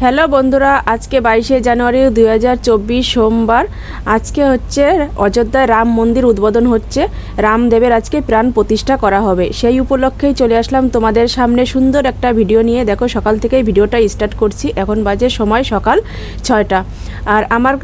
Hello বন্ধুরা, আজকে 22শে জানুয়ারি 2024 সোমবার। আজকে হচ্ছে অযোধ্যায় রাম মন্দির উদ্বোধন হচ্ছে। রামদেবের আজকে প্রাণ প্রতিষ্ঠা করা হবে। সেই উপলক্ষেই চলে আসলাম তোমাদের সামনে সুন্দর একটা ভিডিও নিয়ে। দেখো, সকাল থেকেই ভিডিওটা স্টার্ট করছি। এখন বাজে সময় সকাল 6টা। আর আমার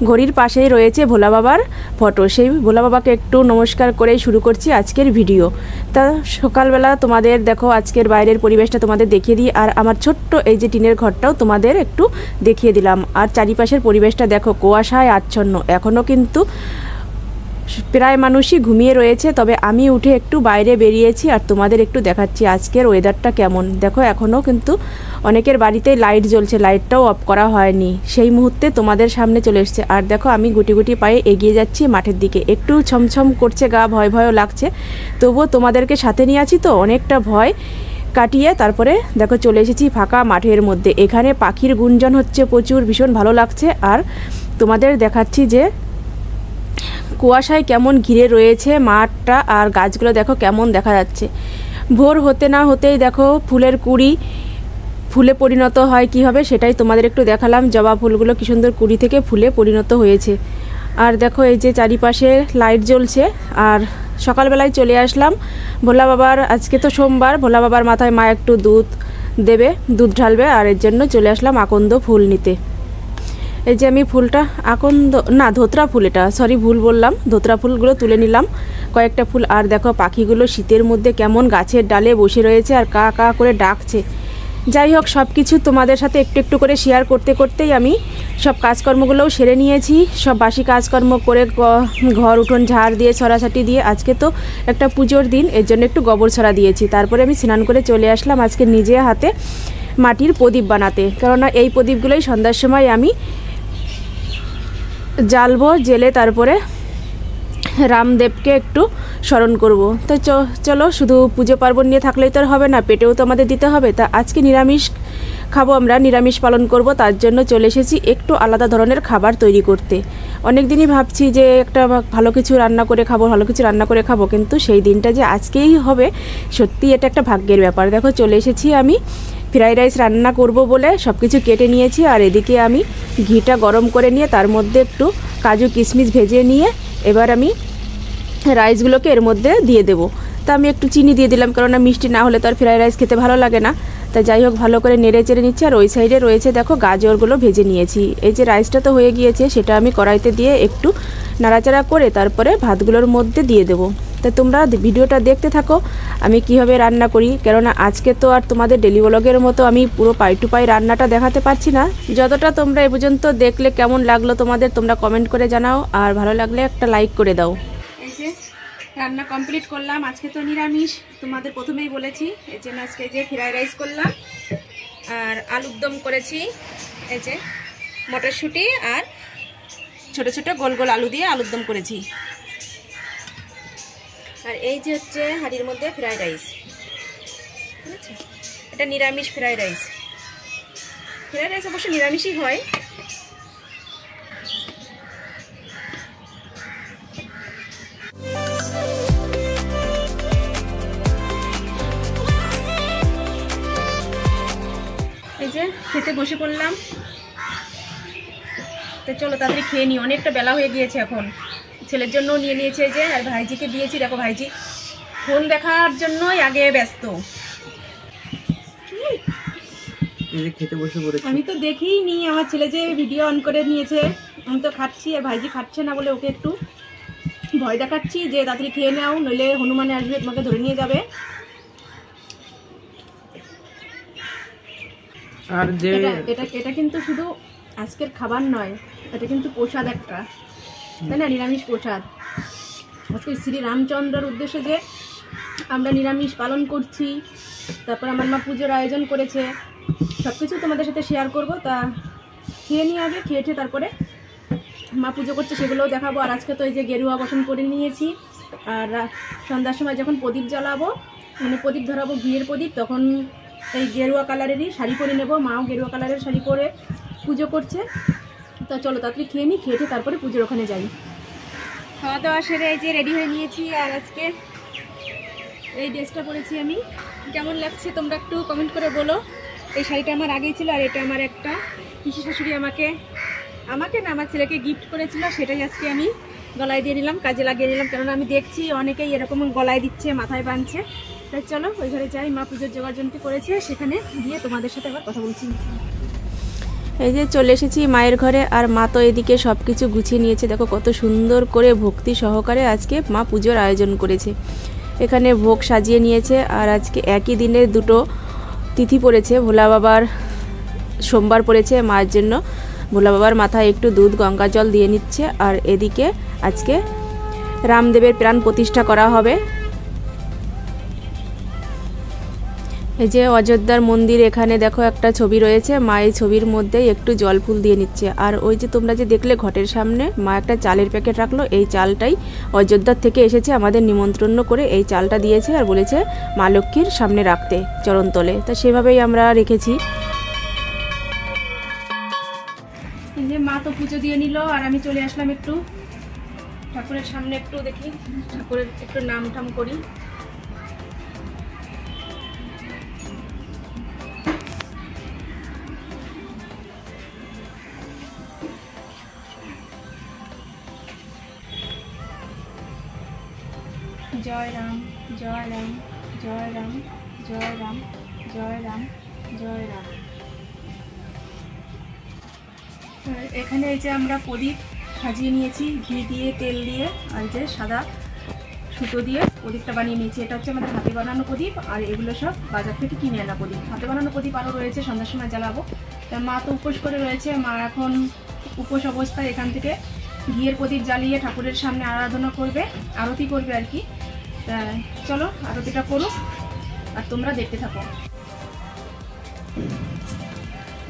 ঘড়ির পাশেই রয়েছে ভোলা বাবার ফটো। সেই ভোলা বাবাকে একটু নমস্কার করেই শুরু করছি আজকের ভিডিও। তা সকালবেলা তোমাদের দেখো আজকের বাইরের পরিবেশটা তোমাদের দেখিয়ে দিই। আর আমার ছোট্ট এই যে টিনের ঘরটাও তোমাদের একটু দেখিয়ে দিলাম। আর চারিপাশের পরিবেশটা দেখো, কুয়াশায় আচ্ছন্ন। এখনও কিন্তু প্রায় মানুষই ঘুমিয়ে রয়েছে, তবে আমি উঠে একটু বাইরে বেরিয়েছি আর তোমাদের একটু দেখাচ্ছি আজকের ওয়েদারটা কেমন। দেখো, এখনও কিন্তু অনেকের বাড়িতেই লাইট জ্বলছে, লাইটটাও অফ করা হয়নি। সেই মুহূর্তে তোমাদের সামনে চলে এসছে। আর দেখো, আমি গুটি গুটি পায়ে এগিয়ে যাচ্ছি মাঠের দিকে। একটু ছমছম করছে গা, ভয় ভয়ও লাগছে, তবুও তোমাদেরকে সাথে নিয়ে আছি তো অনেকটা ভয় কাটিয়ে তারপরে দেখো চলে এসেছি ফাঁকা মাঠের মধ্যে। এখানে পাখির গুঞ্জন হচ্ছে প্রচুর, ভীষণ ভালো লাগছে। আর তোমাদের দেখাচ্ছি যে কুয়াশায় কেমন ঘিরে রয়েছে মাঠটা, আর গাছগুলো দেখো কেমন দেখা যাচ্ছে। ভোর হতে না হতেই দেখো ফুলের কুঁড়ি ফুলে পরিণত হয় কীভাবে সেটাই তোমাদের একটু দেখালাম। জবা ফুলগুলো কী সুন্দর কুঁড়ি থেকে ফুলে পরিণত হয়েছে। আর দেখো এই যে চারিপাশে লাইট জ্বলছে। আর সকালবেলায় চলে আসলাম ভোলা বাবার, আজকে তো সোমবার, ভোলা বাবার মাথায় মা একটু দুধ দেবে, দুধ ঢালবে। আর এর জন্য চলে আসলাম আকন্দ ফুল নিতে। এই যে আমি ফুলটা ধোত্রা ফুল, এটা সরি ভুল বললাম, ধোত্রা ফুলগুলো তুলে নিলাম কয়েকটা ফুল। আর দেখো পাখিগুলো শীতের মধ্যে কেমন গাছের ডালে বসে রয়েছে আর কা কা করে ডাকছে। যাই হোক, সব কিছু তোমাদের সাথে একটু একটু করে শেয়ার করতে করতেই আমি সব কাজকর্মগুলোও সেরে নিয়েছি। সব বাসি কাজকর্ম করে ঘর উঠোন ঝাড় দিয়ে ছড়াছাটি দিয়ে, আজকে তো একটা পুজোর দিন, এর জন্য একটু গোবর ছড়া দিয়েছি। তারপরে আমি স্নান করে চলে আসলাম আজকে নিজে হাতে মাটির প্রদীপ বানাতে। কেননা এই প্রদীপগুলোই সন্ধ্যার সময় আমি জ্বালবো, জেলে তারপরে রামদেবকে একটু স্মরণ করব। তো চলো, শুধু পুজো পার্বণ নিয়ে থাকলেই তো আর হবে না, পেটেও তো আমাদের দিতে হবে। তা আজকে নিরামিষ খাবো, আমরা নিরামিষ পালন করব। তার জন্য চলে এসেছি একটু আলাদা ধরনের খাবার তৈরি করতে। অনেক দিনই ভাবছি যে একটা ভালো কিছু রান্না করে খাবো, কিন্তু সেই দিনটা যে আজকেই হবে, সত্যি এটা একটা ভাগ্যের ব্যাপার। দেখো চলে এসেছি আমি ফ্রাইড রাইস রান্না করব বলে সব কিছু কেটে নিয়েছি। আর এদিকে আমি ঘিটা গরম করে নিয়ে তার মধ্যে একটু কাজু কিশমিশ ভেজে নিয়ে এবার আমি রাইসগুলোকে এর মধ্যে দিয়ে দেবো। তা আমি একটু চিনি দিয়ে দিলাম, কারণ মিষ্টি না হলে তো আর ফ্রাইড রাইস খেতে ভালো লাগে না। তা যাই হোক, ভালো করে নেড়ে চেড়ে নিচ্ছি। আর ওই সাইডে রয়েছে দেখো গাজরগুলো ভেজে নিয়েছি। এই যে রাইসটা তো হয়ে গিয়েছে, সেটা আমি কড়াইতে দিয়ে একটু নাড়াচাড়া করে তারপরে ভাতগুলোর মধ্যে দিয়ে দেবো। তা তোমরা ভিডিওটা দেখতে থাকো আমি কিভাবে রান্না করি। কেননা আজকে তো আর তোমাদের ডেলি ব্লগের মতো আমি পুরো পাই টু পাই রান্নাটা দেখাতে পারছি না। যতটা তোমরা এ পর্যন্ত দেখলে কেমন লাগলো তোমাদের, তোমরা কমেন্ট করে জানাও। আর ভালো লাগলে একটা লাইক করে দাও। এই যে রান্না কমপ্লিট করলাম। আজকে তো নিরামিষ, তোমাদের প্রথমেই বলেছি। এর জন্য আজকে যে ফ্রাইড রাইস করলাম আর আলুর দম করেছি। এই যে মটরশুঁটি আর ছোট ছোট গোল গোল আলু দিয়ে আলুর দম করেছি। আর এই যে হচ্ছে হাঁড়ির মধ্যে ফ্রাইড রাইস, ঠিক আছে? এটা নিরামিষ ফ্রাইড রাইস। ফ্রাইড রাইস অবশ্য নিরামিষই হয়। এই যে খেতে বসে পড়লাম। তো চলো তাড়াতাড়ি খেয়ে নিই, অনেকটা বেলা হয়ে গিয়েছে এখন। ছেলের জন্য নিয়ে নিয়েছে এই যে, আর ভাইজিকে দিয়েছি। দেখো ভাইজি ফোন দেখার জন্যই আগে ব্যস্ত। খেতে বসে পড়েছি, আমি তো দেখিই নি। আমার ছেলে যে ভিডিও অন করে নিয়েছে, আমি তো খাচ্ছি আর ভাইজি খাচ্ছে না বলে ওকে একটু ভয় দেখাচ্ছি যে তাড়াতাড়ি খেয়ে নাও, নইলে হনুমানে আসবে তোমাকে ধরে নিয়ে যাবে। আর যে এটা কিন্তু শুধু আজকের খাবার নয়, এটা কিন্তু প্রসাদ একটা, তাই না? নিরামিষ প্রসাদ। আজকে শ্রী রামচন্দ্রের উদ্দেশ্যে যে আমরা নিরামিষ পালন করছি, তারপর আমার মা পুজোর আয়োজন করেছে, সব কিছু তোমাদের সাথে শেয়ার করব। তা খেয়ে নিয়ে আগে, খেয়ে তারপরে মা পুজো করছে সেগুলোও দেখাবো। আর আজকে তো এই যে গেরুয়া বসন করে নিয়েছি। আর সন্ধ্যার সময় যখন প্রদীপ জ্বালাবো, মানে প্রদীপ ধরাবো ঘিয়ের প্রদীপ, তখন এই গেরুয়া কালারেরই শাড়ি পরে নেব। মাও গেরুয়া কালারের শাড়ি পরে পুজো করছে। তা চলো তাড়াতাড়ি খেয়ে নিই, খেয়ে তারপরে পুজোর ওখানে যাই। খাওয়া দাওয়া সেরে এই যে রেডি হয়ে নিয়েছি। আর আজকে এই ড্রেসটা পরেছি আমি, কেমন লাগছে তোমরা একটু কমেন্ট করে বলো। এই শাড়িটা আমার আগেই ছিল, আর এটা আমার একটা পিসি শাশুড়ি আমাকে না আমার ছেলেকে গিফট করেছিল, সেটাই আজকে আমি গলায় দিয়ে নিলাম, কাজে লাগিয়ে নিলাম। কেননা আমি দেখছি অনেকেই এরকম গলায় দিচ্ছে, মাথায় বাঁধছে। তাই চলো ওই ঘরে যাই, মা পুজোর জোগাড়যন্ত্র করেছে, সেখানে গিয়ে তোমাদের সাথে আবার কথা বলছি। এই যে চলে এসেছি মায়ের ঘরে, আর মা তো এদিকে সব কিছু গুছিয়ে নিয়েছে। দেখো কত সুন্দর করে ভক্তি সহকারে আজকে মা পুজোর আয়োজন করেছে। এখানে ভোগ সাজিয়ে নিয়েছে, আর আজকে একই দিনে দুটো তিথি পড়েছে। ভোলা বাবার সোমবার পড়েছে, মায়ের জন্য ভোলা বাবার মাথায় একটু দুধ গঙ্গা জল দিয়ে নিচ্ছে। আর এদিকে আজকে রামদেবের প্রাণ প্রতিষ্ঠা করা হবে। এই যে অযোধ্যার মন্দির, এখানে দেখো একটা ছবি রয়েছে, মা এই ছবির মধ্যেই একটু জল ফুল দিয়ে নিচ্ছে। আর ওই যে তোমরা যে দেখলে ঘটের সামনে মা একটা চালের প্যাকেট রাখলো, এই চালটাই অযোধ্যার থেকে এসেছে, আমাদের নিমন্ত্রণ করে এই চালটা দিয়েছে আর বলেছে মা লক্ষ্মীর সামনে রাখতে চরণতলে। তা সেভাবেই আমরা রেখেছি। এই যে মা তো পুজো দিয়ে নিল, আর আমি চলে আসলাম একটু ঠাকুরের সামনে, একটু দেখি ঠাকুরের একটু নাম টাম করি। জয় রাম জয় রাম জয় রাম জয় রাম জয় রাম জয় রাম। এখানে এই যে আমরা প্রদীপ সাজিয়ে নিয়েছি, ঘি দিয়ে তেল দিয়ে, আর যে সাদা সুতো দিয়ে প্রদীপটা বানিয়ে নিয়েছি। এটা হচ্ছে আমাদের হাতে বানানো প্রদীপ, আর এগুলো সব বাজার থেকে কিনে আনা প্রদীপ। হাতে বানানো প্রদীপ আরও রয়েছে, সন্ধ্যার সময় জ্বালাবো। তা মা তো উপোস করে রয়েছে, মা এখন উপোস অবস্থায় এখান থেকে ঘিয়ের প্রদীপ জ্বালিয়ে ঠাকুরের সামনে আরাধনা করবে, আরতি করবে আর কি। তা চলো আরতিটা করুক, আর তোমরা দেখতে থাকো।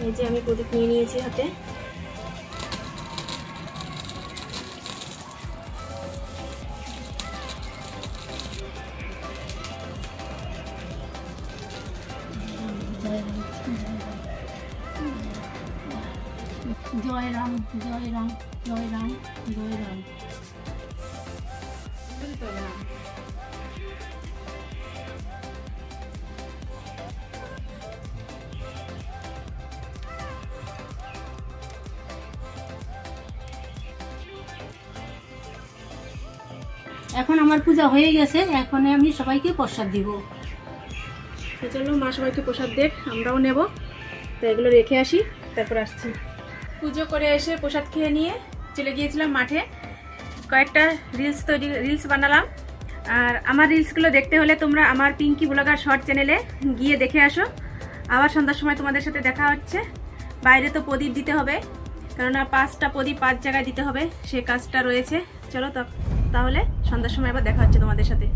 এই যে আমি প্রদীপ নিয়ে নিয়েছি হাতে। জয় রাম জয় রাম জয় রাম জয় রাম। এখন আমার পূজা হয়ে গেছে, এখন আমি সবাইকে প্রসাদ দিব। তো চলো মা সবাইকে প্রসাদ দেখ, আমরাও নেব। তো এগুলো রেখে আসি, তারপর আসছি। পুজো করে এসে প্রসাদ খেয়ে নিয়ে চলে গিয়েছিলাম মাঠে, কয়েকটা রিলস বানালাম। আর আমার রিলসগুলো দেখতে হলে তোমরা আমার পিঙ্কি ব্লগার শর্ট চ্যানেলে গিয়ে দেখে আসো। আবার সন্ধ্যার সময় তোমাদের সাথে দেখা হচ্ছে। বাইরে তো প্রদীপ দিতে হবে, কেননা 5টা প্রদীপ 5 জায়গায় দিতে হবে, সে কাজটা রয়েছে। চলো তাহলে সন্ধ্যার সময় আবার দেখা হচ্ছে তোমাদের সাথে।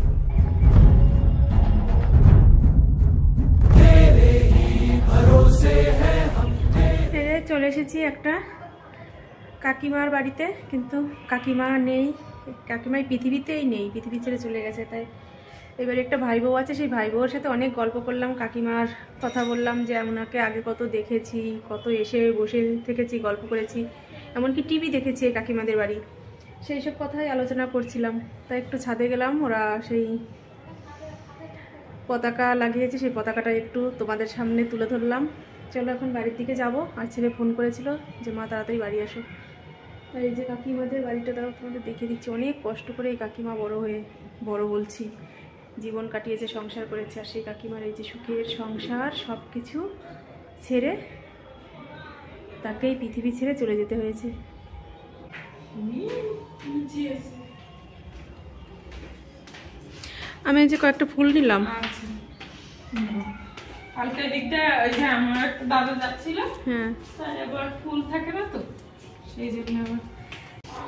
চলে এসেছি একটা কাকিমার বাড়িতে, কিন্তু কাকিমা নেই, কাকিমাই পৃথিবীতেই নেই, পৃথিবী ছেড়ে চলে গেছে। তাই এবারে একটা ভাই বউ আছে, সেই ভাই বউর সাথে অনেক গল্প করলাম, কাকিমার কথা বললাম যে ওনাকে আগে কত দেখেছি, কত এসে বসে থেকেছি, গল্প করেছি, এমনকি টিভি দেখেছি কাকিমাদের বাড়ি, সেই সব কথাই আলোচনা করছিলাম। তাই একটু ছাদে গেলাম, ওরা সেই পতাকা লাগিয়েছে, সেই পতাকাটা একটু তোমাদের সামনে তুলে ধরলাম। চলো এখন বাড়ির দিকে যাব। আর ছেলে ফোন করেছিল যে মা তাড়াতাড়ি বাড়ি আসো। আর এই যে কাকিমাদের বাড়িটা তারা তোমাদের দেখিয়ে দিচ্ছি। অনেক কষ্ট করে এই কাকিমা বড় বলছি জীবন কাটিয়েছে, সংসার করেছে। আর সেই কাকিমার এই যে সুখের সংসার সব কিছু ছেড়ে তাকেই পৃথিবী ছেড়ে চলে যেতে হয়েছে। আমি যে কয়েকটা ফুল নিলাম। কালকে দিকটা ওই যে আমার একটা দাদা যাচ্ছিল, হ্যাঁ তার এবার ফুল থাকে না তো, সেই জন্য আবার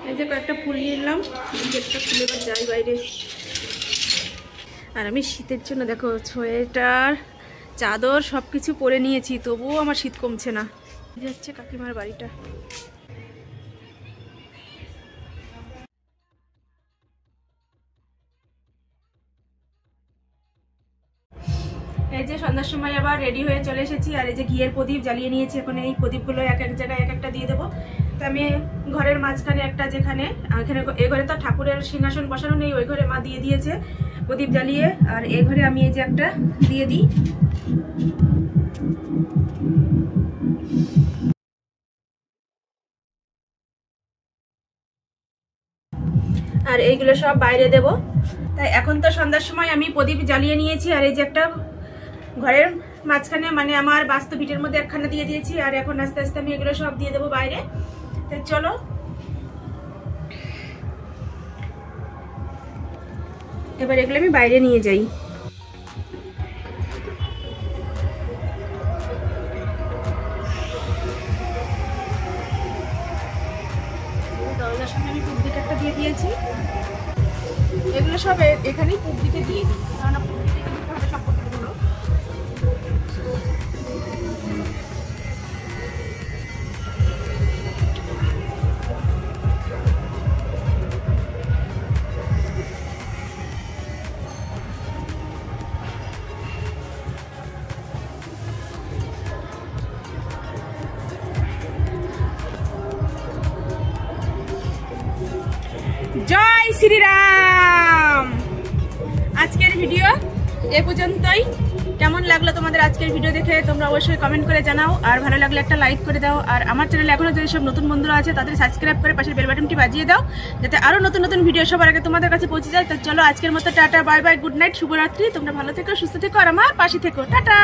এই যে কয়েকটা ফুল নিলাম। গেটটা খুলে এবার যাই বাইরে। আর আমি শীতের জন্য দেখো সোয়েটার চাদর সব কিছু পরে নিয়েছি, তবুও আমার শীত কমছে না। এই হচ্ছে কাকিমার বাড়িটা। এই যে সন্ধ্যার সময় আবার রেডি হয়ে চলে এসেছি। আর এই যে ঘিয়ের প্রদীপ জ্বালিয়ে নিয়েছি, এখন এই প্রদীপগুলো এক এক জায়গায় এক একটা দিয়ে দেবো। তো আমি ঘরের মাঝখানে একটা, যেখানে এখানে এ ঘরে তো ঠাকুরের সিংহাসন বসানো নেই, ওই ঘরে মা দিয়ে দিয়েছে প্রদীপ জ্বালিয়ে। আর এ ঘরে আমি এই যে একটা দিয়ে দিই। আর এইগুলো সব বাইরে দেব। তাই এখন তো সন্ধ্যার সময় আমি প্রদীপ জ্বালিয়ে নিয়েছি। আর এই যে একটা ঘরের মাঝখানে, মানে আমার বাস্তু ভিটের মধ্যে একখানা দিয়ে দিয়েছি। আর এখন আস্তে আস্তে আমি এগুলো সব দিয়ে দেবো বাইরে। তাই চলো এবার এগুলো আমি বাইরে নিয়ে যাই। দরজার সামনে আমি পূব দিকে একটা দিয়ে দিয়েছি। এগুলো সব এখানেই পূব দিকে দিয়ে দিই, কারণ পূব দিকে দিতে হবে সব প্রদীপগুলো। জয় শ্রীরাম। আজকের ভিডিও এ পর্যন্তই। কেমন লাগলো তোমাদের আজকের ভিডিও দেখে তোমরা অবশ্যই কমেন্ট করে জানাও। আর ভালো লাগলে একটা লাইক করে দাও। আর আমার চ্যানেলে এখনো যদি সব নতুন বন্ধুরা আছে তাদের সাবস্ক্রাইব করে পাশের বেল বাটনটি বাজিয়ে দাও, যাতে আরো নতুন নতুন ভিডিও সবার আগে তোমাদের কাছে পৌঁছে যায়। তো চলো আজকের মতো tata, bye bye, good night, শুভরাত্রি। তোমরা ভালো থেকো, সুস্থ থেকো, আর আমার পাশে থেকো। টাটা।